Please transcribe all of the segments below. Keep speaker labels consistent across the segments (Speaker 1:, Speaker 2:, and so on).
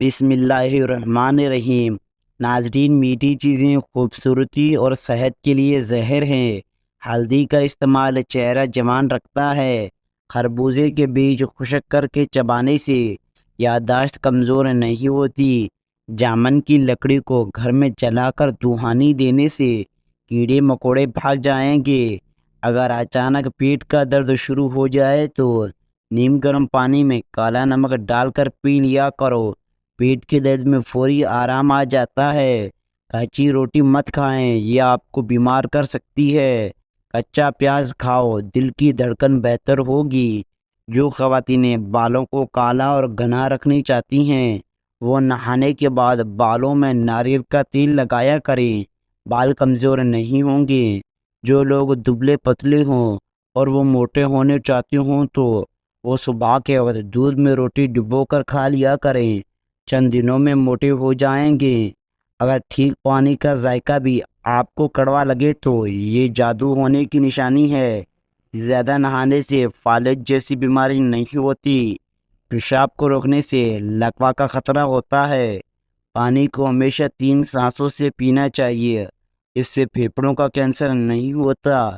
Speaker 1: بسم اللہ الرحمن الرحیم۔ ناظرین، میٹھی چیزیں خوبصورتی اور صحت کے لیے زہر ہیں۔ ہلدی کا استعمال چہرہ جوان رکھتا ہے۔ خربوزے کے بیج خشک کر کے چبانے سے یادداشت کمزور نہیں ہوتی۔ جامن کی لکڑی کو گھر میں جلا کر دھوانی دینے سے کیڑے مکوڑے بھاگ جائیں گے۔ اگر اچانک پیٹ کا درد شروع ہو جائے تو نیم گرم پانی میں کالا نمک ڈال کر پی لیا کرو۔ پیٹ کے درد میں فوری آرام آ جاتا ہے۔ کچی روٹی مت کھائیں، یہ آپ کو بیمار کر سکتی ہے۔ کچا پیاز کھاؤ، دل کی دھڑکن بہتر ہوگی۔ جو خواتین بالوں کو کالا اور گھنا رکھنا چاہتی ہیں وہ نہانے کے بعد بالوں میں ناریل کا تیل لگایا کریں، بال کمزور نہیں ہوں گے۔ جو لوگ دبلے پتلے ہوں اور وہ موٹے ہونے چاہتے ہوں تو وہ صبح کے وقت دودھ میں روٹی ڈبو کر کھا لیا کریں، چند دنوں میں موٹے ہو جائیں گے۔ اگر ٹھیک پانی کا ذائقہ بھی آپ کو کڑوا لگے تو یہ جادو ہونے کی نشانی ہے۔ زیادہ نہانے سے فالج جیسی بیماری نہیں ہوتی۔ پیشاب کو روکنے سے لکوہ کا خطرہ ہوتا ہے۔ پانی کو ہمیشہ 3 سانسوں سے پینا چاہیے، اس سے پھیپھڑوں کا کینسر نہیں ہوتا۔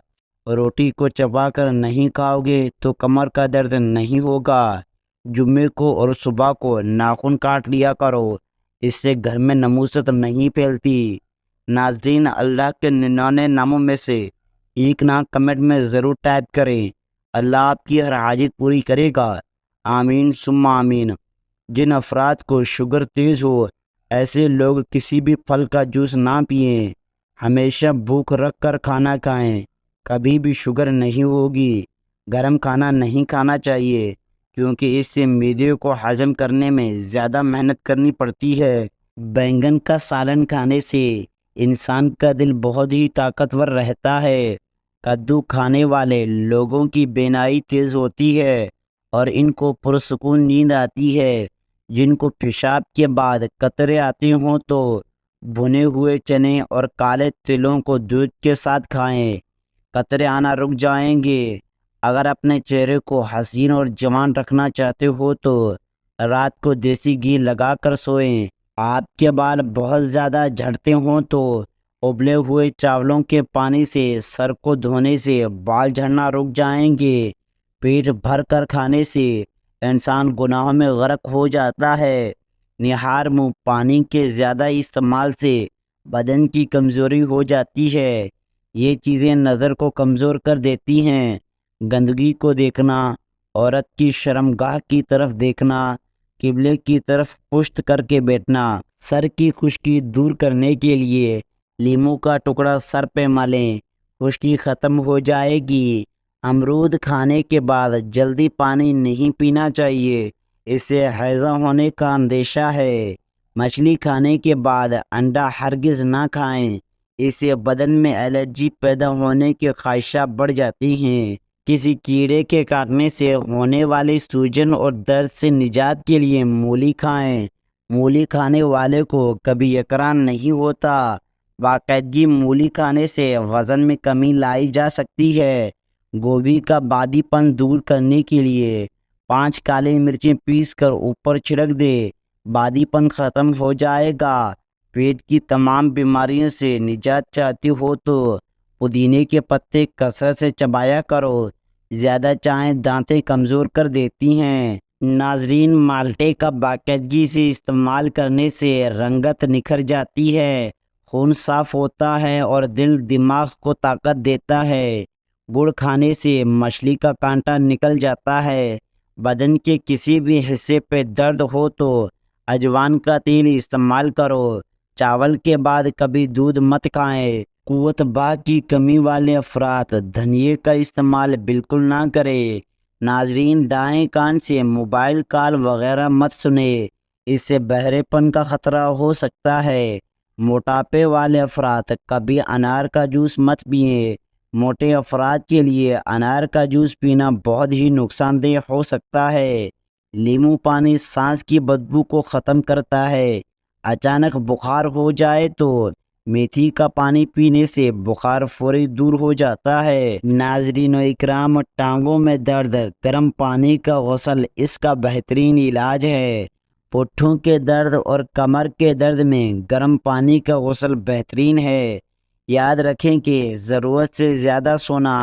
Speaker 1: روٹی کو چبا کر نہیں کھاؤ گے تو کمر کا درد نہیں ہوگا۔ جمعے کو اور صبح کو ناخن کاٹ لیا کرو، اس سے گھر میں ناموست نہیں پھیلتی۔ ناظرین، اللہ کے 99 ناموں میں سے ایک نام کمنٹ میں ضرور ٹائپ کریں۔ اللہ آپ کی ہر حاجت پوری کرے گا، آمین ثم آمین۔ جن افراد کو شوگر تیز ہو ایسے لوگ کسی بھی پھل کا جوس نہ پئیں، ہمیشہ بھوک رکھ کر کھانا کھائیں، کبھی بھی شوگر نہیں ہوگی۔ گرم کھانا نہیں کھانا چاہیے کیونکہ اس سے معدے کو ہضم کرنے میں زیادہ محنت کرنی پڑتی ہے۔ بینگن کا سالن کھانے سے انسان کا دل بہت ہی طاقتور رہتا ہے۔ کدو کھانے والے لوگوں کی بینائی تیز ہوتی ہے اور ان کو پرسکون نیند آتی ہے۔ جن کو پیشاب کے بعد قطرے آتے ہوں تو بھنے ہوئے چنے اور کالے تلوں کو دودھ کے ساتھ کھائیں، قطرے آنا رک جائیں گے۔ اگر اپنے چہرے کو حسین اور جوان رکھنا چاہتے ہو تو رات کو دیسی گھی لگا کر سوئیں۔ آپ کے بال بہت زیادہ جھڑتے ہوں تو ابلے ہوئے چاولوں کے پانی سے سر کو دھونے سے بال جھڑنا رک جائیں گے۔ پیٹ بھر کر کھانے سے انسان گناہوں میں غرق ہو جاتا ہے۔ نہار منہ پانی کے زیادہ استعمال سے بدن کی کمزوری ہو جاتی ہے۔ یہ چیزیں نظر کو کمزور کر دیتی ہیں۔ گندگی کو دیکھنا، عورت کی شرمگاہ کی طرف دیکھنا، قبلے کی طرف پشت کر کے بیٹھنا۔ سر کی خشکی دور کرنے کے لیے لیموں کا ٹکڑا سر پہ ملیں، خشکی ختم ہو جائے گی۔ امرود کھانے کے بعد جلدی پانی نہیں پینا چاہیے، اس سے ہیضہ ہونے کا اندیشہ ہے۔ مچھلی کھانے کے بعد انڈا ہرگز نہ کھائیں، اس سے بدن میں الرجی پیدا ہونے کی خواہشات بڑھ جاتی ہیں۔ کسی کیڑے کے کاٹنے سے ہونے والی سوجن اور درد سے نجات کے لیے مولی کھائیں۔ مولی کھانے والے کو کبھی اقرا نہیں ہوتا۔ باقاعدگی مولی کھانے سے وزن میں کمی لائی جا سکتی ہے۔ گوبھی کا بادی پن دور کرنے کے لیے 5 کالی مرچیں پیس کر اوپر چھڑک دے، بادی پن ختم ہو جائے گا۔ پیٹ کی تمام بیماریوں سے نجات چاہتے ہو تو پودینے کے پتے کثرت سے چبایا کرو، زیادہ چائیں دانتیں کمزور کر دیتی ہیں۔ ناظرین، مالٹے کا باقاعدگی سے استعمال کرنے سے رنگت نکھر جاتی ہے، خون صاف ہوتا ہے اور دل دماغ کو طاقت دیتا ہے۔ گڑ کھانے سے مچھلی کا کانٹا نکل جاتا ہے۔ بدن کے کسی بھی حصے پہ درد ہو تو اجوان کا تیل استعمال کرو۔ چاول کے بعد کبھی دودھ مت کھائیں۔ قوت باہ کی کمی والے افراد دھنیے کا استعمال بالکل نہ کریں۔ ناظرین، دائیں کان سے موبائل کال وغیرہ مت سنیں، اس سے بہرے پن کا خطرہ ہو سکتا ہے۔ موٹاپے والے افراد کبھی انار کا جوس مت پئیں، موٹے افراد کے لیے انار کا جوس پینا بہت ہی نقصان دہ ہو سکتا ہے۔ لیموں پانی سانس کی بدبو کو ختم کرتا ہے۔ اچانک بخار ہو جائے تو میتھی کا پانی پینے سے بخار فوری دور ہو جاتا ہے۔ ناظرین و اکرام، ٹانگوں میں درد، گرم پانی کا غسل اس کا بہترین علاج ہے۔ پٹھوں کے درد اور کمر کے درد میں گرم پانی کا غسل بہترین ہے۔ یاد رکھیں کہ ضرورت سے زیادہ سونا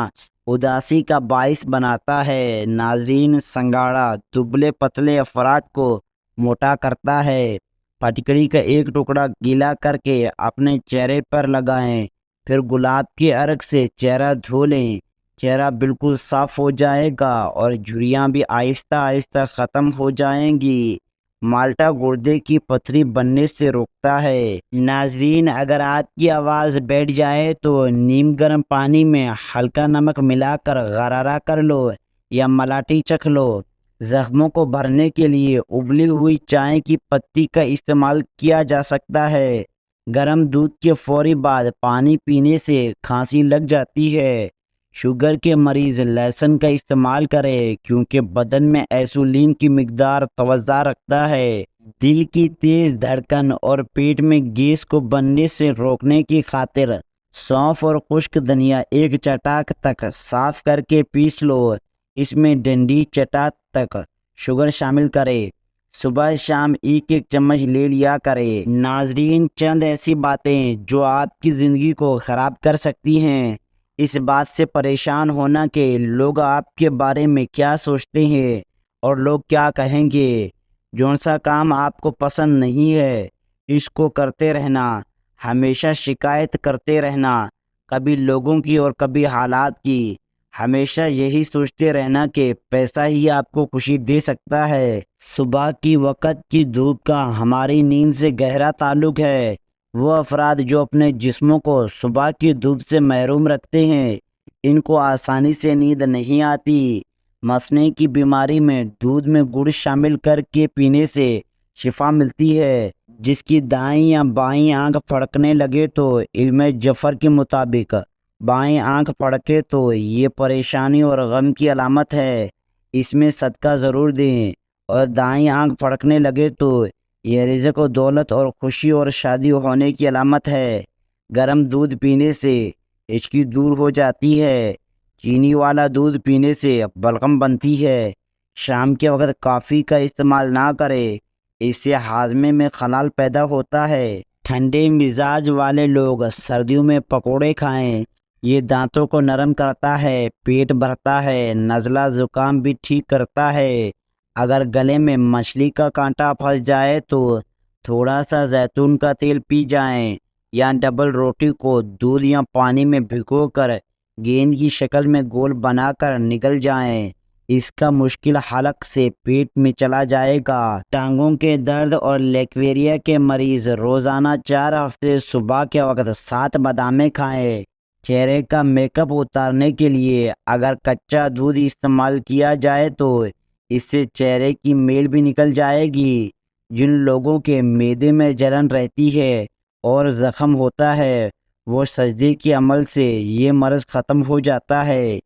Speaker 1: اداسی کا باعث بناتا ہے۔ ناظرین، سنگاڑا دبلے پتلے افراد کو موٹا کرتا ہے۔ پھٹکڑی کا ایک ٹکڑا گیلا کر کے اپنے چہرے پر لگائیں، پھر گلاب کے عرق سے چہرہ دھو لیں۔ چہرہ بالکل صاف ہو جائے گا اور جھریاں بھی آہستہ آہستہ ختم ہو جائیں گی۔ مالٹا گردے کی پتھری بننے سے روکتا ہے۔ ناظرین، اگر آپ کی آواز بیٹھ جائے تو نیم گرم پانی میں ہلکا نمک ملا کر غرارہ کر لو یا ملاٹھی چکھ لو۔ زخموں کو بھرنے کے لیے ابلی ہوئی چائے کی پتی کا استعمال کیا جا سکتا ہے۔ گرم دودھ کے فوری بعد پانی پینے سے کھانسی لگ جاتی ہے۔ شوگر کے مریض لہسن کا استعمال کریں کیونکہ بدن میں انسولین کی مقدار توزع رکھتا ہے۔ دل کی تیز دھڑکن اور پیٹ میں گیس کو بننے سے روکنے کی خاطر سونف اور خشک دھنیا ایک چٹاک تک صاف کر کے پیس لو۔ اس میں ڈنڈی چٹاک تک شوگر شامل کریں۔ صبح شام ایک ایک چمچ لے لیا کریں۔ ناظرین، چند ایسی باتیں جو آپ کی زندگی کو خراب کر سکتی ہیں۔ اس بات سے پریشان ہونا کہ لوگ آپ کے بارے میں کیا سوچتے ہیں اور لوگ کیا کہیں گے۔ جون سا کام آپ کو پسند نہیں ہے اس کو کرتے رہنا، ہمیشہ شکایت کرتے رہنا، کبھی لوگوں کی اور کبھی حالات کی۔ ہمیشہ یہی سوچتے رہنا کہ پیسہ ہی آپ کو خوشی دے سکتا ہے۔ صبح کی وقت کی دھوپ کا ہماری نیند سے گہرا تعلق ہے۔ وہ افراد جو اپنے جسموں کو صبح کی دھوپ سے محروم رکھتے ہیں، ان کو آسانی سے نیند نہیں آتی۔ مسنے کی بیماری میں دودھ میں گڑ شامل کر کے پینے سے شفا ملتی ہے۔ جس کی دائیں یا بائیں آنکھ پھڑکنے لگے تو علم جعفر کے مطابق بائیں آنکھ پھڑکے تو یہ پریشانی اور غم کی علامت ہے، اس میں صدقہ ضرور دیں۔ اور دائیں آنکھ پھڑکنے لگے تو یہ رزق و دولت اور خوشی اور شادی ہونے کی علامت ہے۔ گرم دودھ پینے سے ہچکی دور ہو جاتی ہے۔ چینی والا دودھ پینے سے بلغم بنتی ہے۔ شام کے وقت کافی کا استعمال نہ کریں، اس سے ہاضمے میں خلل پیدا ہوتا ہے۔ ٹھنڈے مزاج والے لوگ سردیوں میں پکوڑے کھائیں، یہ دانتوں کو نرم کرتا ہے، پیٹ بھرتا ہے، نزلہ زکام بھی ٹھیک کرتا ہے۔ اگر گلے میں مچھلی کا کانٹا پھنس جائے تو تھوڑا سا زیتون کا تیل پی جائیں یا ڈبل روٹی کو دودھ یا پانی میں بھگو کر گیند کی شکل میں گول بنا کر نگل جائیں، اس کا مشکل حلق سے پیٹ میں چلا جائے گا۔ ٹانگوں کے درد اور لیکویریا کے مریض روزانہ 4 ہفتے صبح کے وقت 7 بادامیں کھائیں۔ چہرے کا میک اپ اتارنے کے لیے اگر کچا دودھ استعمال کیا جائے تو اس سے چہرے کی میل بھی نکل جائے گی۔ جن لوگوں کے معدے میں جلن رہتی ہے اور زخم ہوتا ہے وہ سجدے کے عمل سے یہ مرض ختم ہو جاتا ہے۔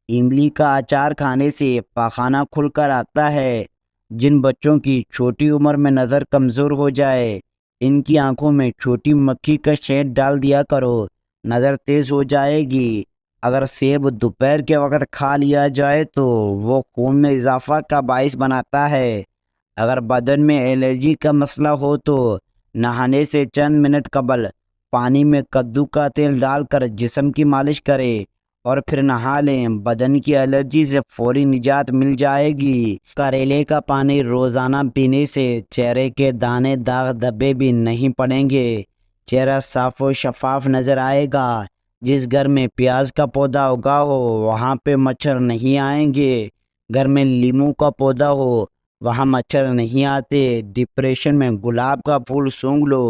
Speaker 1: املی کا اچار کھانے سے پاخانہ کھل کر آتا ہے۔ جن بچوں کی چھوٹی عمر میں نظر کمزور ہو جائے ان کی آنکھوں میں چھوٹی مکھی کا شہد ڈال دیا کرو، نظر تیز ہو جائے گی۔ اگر سیب دوپہر کے وقت کھا لیا جائے تو وہ خون میں اضافہ کا باعث بناتا ہے۔ اگر بدن میں الرجی کا مسئلہ ہو تو نہانے سے چند منٹ قبل پانی میں کدو کا تیل ڈال کر جسم کی مالش کریں اور پھر نہا لیں، بدن کی الرجی سے فوری نجات مل جائے گی۔ کریلے کا پانی روزانہ پینے سے چہرے کے دانے داغ دھبے بھی نہیں پڑیں گے، چہرہ صاف و شفاف نظر آئے گا۔ جس گھر میں پیاز کا پودا اگا ہو وہاں پہ مچھر نہیں آئیں گے، گھر میں لیموں کا پودا ہو وہاں مچھر نہیں آتے۔ ڈپریشن میں گلاب کا پھول سونگھ لو،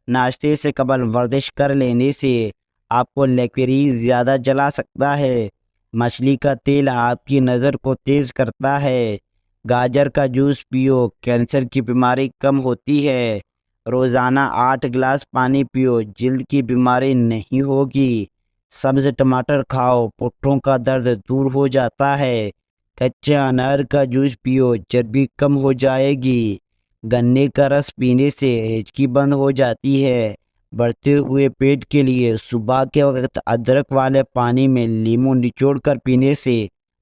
Speaker 1: ناشتے سے قبل ورزش کر لینے سے آپ کو لیکوریز زیادہ جلا سکتا ہے۔ مچھلی کا تیل آپ کی نظر کو تیز کرتا ہے۔ گاجر کا جوس پیو، کینسر کی بیماری کم ہوتی ہے۔ روزانہ 8 گلاس پانی پیو، جلد کی بیماری نہیں ہوگی۔ سبز ٹماٹر کھاؤ، پٹھوں کا درد دور ہو جاتا ہے۔ کچے انار کا جوس پیو، چربی کم ہو جائے گی۔ گنے کا رس پینے سے ہچکی بند ہو جاتی ہے۔ بڑھتے ہوئے پیٹ کے لیے صبح کے وقت ادرک والے پانی میں لیموں نچوڑ کر پینے سے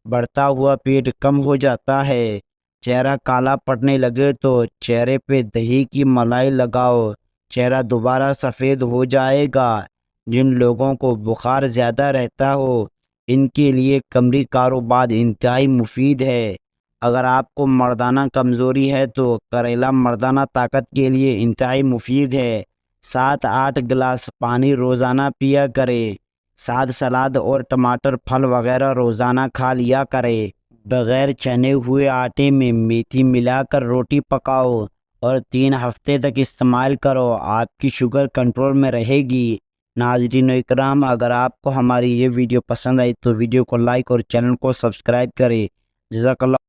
Speaker 1: بڑھتا ہوا پیٹ کم ہو جاتا ہے۔ چہرہ کالا پڑنے لگے تو چہرے پہ دہی کی ملائی لگاؤ، چہرہ دوبارہ سفید ہو جائے گا۔ جن لوگوں کو بخار زیادہ رہتا ہو ان کے لیے قمری کاروبار انتہائی مفید ہے۔ اگر آپ کو مردانہ کمزوری ہے تو کریلا مردانہ طاقت کے لیے انتہائی مفید ہے۔ 7-8 گلاس پانی روزانہ پیا کرے۔ ساتھ سلاد اور ٹماٹر پھل وغیرہ روزانہ کھا لیا کرے۔ بغیر چھنے ہوئے آٹے میں میتھی ملا کر روٹی پکاؤ اور 3 ہفتے تک استعمال کرو، آپ کی شوگر کنٹرول میں رہے گی۔ ناظرین اکرام، اگر آپ کو ہماری یہ ویڈیو پسند آئی تو ویڈیو کو لائک اور چینل کو سبسکرائب کریں۔ جزاک اللہ۔